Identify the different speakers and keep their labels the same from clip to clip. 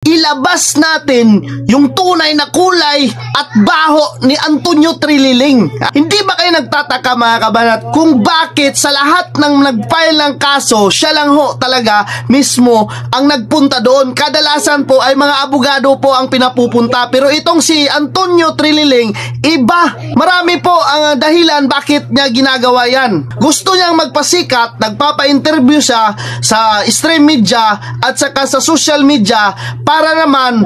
Speaker 1: ilabas natin yung tunay na kulay at baho ni Antonio Trililing. Hindi ba kayo nagtataka mga kabanat kung bakit sa lahat ng nag-file ng kaso, siya lang ho talaga mismo ang nagpunta doon? Kadalasan po ay mga abogado po ang pinapupunta, pero itong si Antonio Trililing, iba. Marami po ang dahilan bakit niya ginagawa yan. Gusto niyang magpasikat, nagpapa-interview siya sa stream media at saka sa social media para naman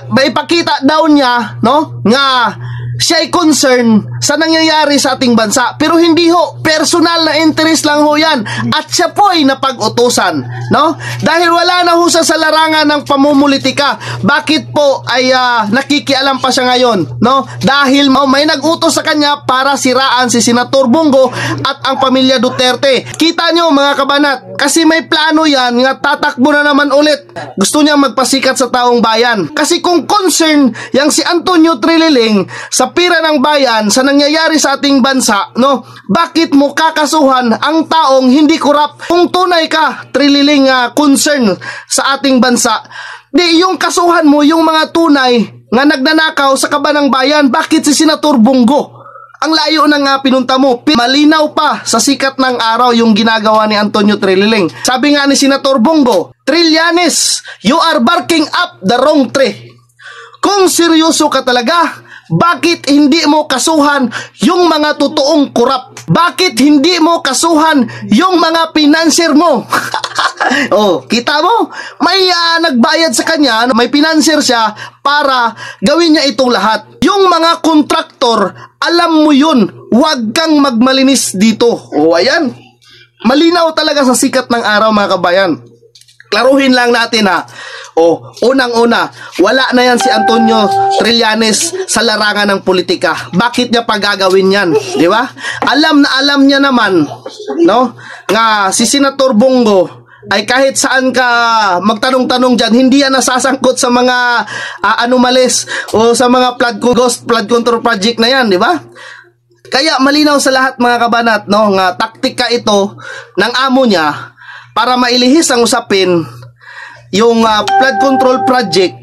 Speaker 1: maipakita daw niya, no, nga siya ay concern sa nangyayari sa ating bansa. Pero hindi ho, personal na interest lang ho yan. At siya po ay napag-utusan, no? Dahil wala na ho sa larangan ng pamumulitika. Bakit po ay nakikialam pa siya ngayon, no? Dahil may nag-utos sa kanya para siraan si Senator Bongo at ang pamilya Duterte. Kita nyo mga kabanat, kasi may plano yan nga tatakbo na naman ulit. Gusto niya magpasikat sa taong bayan. Kasi kung concern yang si Antonio Trililing sa pira ng bayan, sa nangyayari sa ating bansa, no, bakit mo kakasuhan ang taong hindi korap? Kung tunay ka, Trililing, concern sa ating bansa, di yung kasuhan mo yung mga tunay nga nagnanakaw sa kabanang bayan. Bakit si Senator Bongo? Ang layo na nga pinunta mo. Malinaw pa sa sikat ng araw yung ginagawa ni Antonio Trililing. Sabi nga ni Senator Bongo, Trillanes, you are barking up the wrong tree. Kung seryoso ka talaga, bakit hindi mo kasuhan yung mga totoong korap? Bakit hindi mo kasuhan yung mga financier mo? Oh, kita mo? May nagbayad sa kanya, may financier siya para gawin niya itong lahat. Yung mga kontraktor, alam mo yun, huwag kang magmalinis dito. O ayan, malinaw talaga sa sikat ng araw mga kabayan. Klaruhin lang natin unang-una, wala na yan si Antonio Trillanes sa larangan ng politika. Bakit niya pa gagawin yan? Di ba? Alam na alam niya naman, no, nga si Senator Bongo ay kahit saan ka magtanong-tanong dyan, hindi yan nasasangkot sa mga anomalies o sa mga flood control project na yan, di ba? Kaya malinaw sa lahat mga kabanat, no, nga taktika ito ng amo niya para mailihis ang usapin, yung flood control project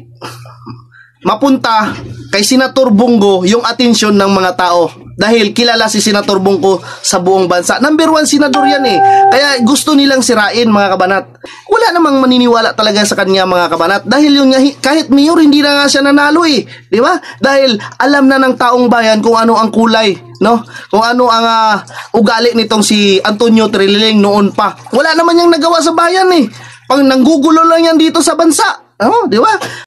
Speaker 1: mapunta kay Senator Bongo yung atensyon ng mga tao. Dahil kilala si Senator Bongo sa buong bansa. Number 1 senador yan eh. Kaya gusto nilang sirain mga kabanat. Wala namang maniniwala talaga sa kanya mga kabanat. Dahil yung kahit mayor hindi na nga siya nanalo eh. Di ba? Dahil alam na ng taong bayan kung ano ang kulay, no? Kung ano ang ugali nitong si Antonio Trililing noon pa. Wala naman niyang nagawa sa bayan eh. Pang nanggugulo lang yan dito sa bansa. Oh, di ba?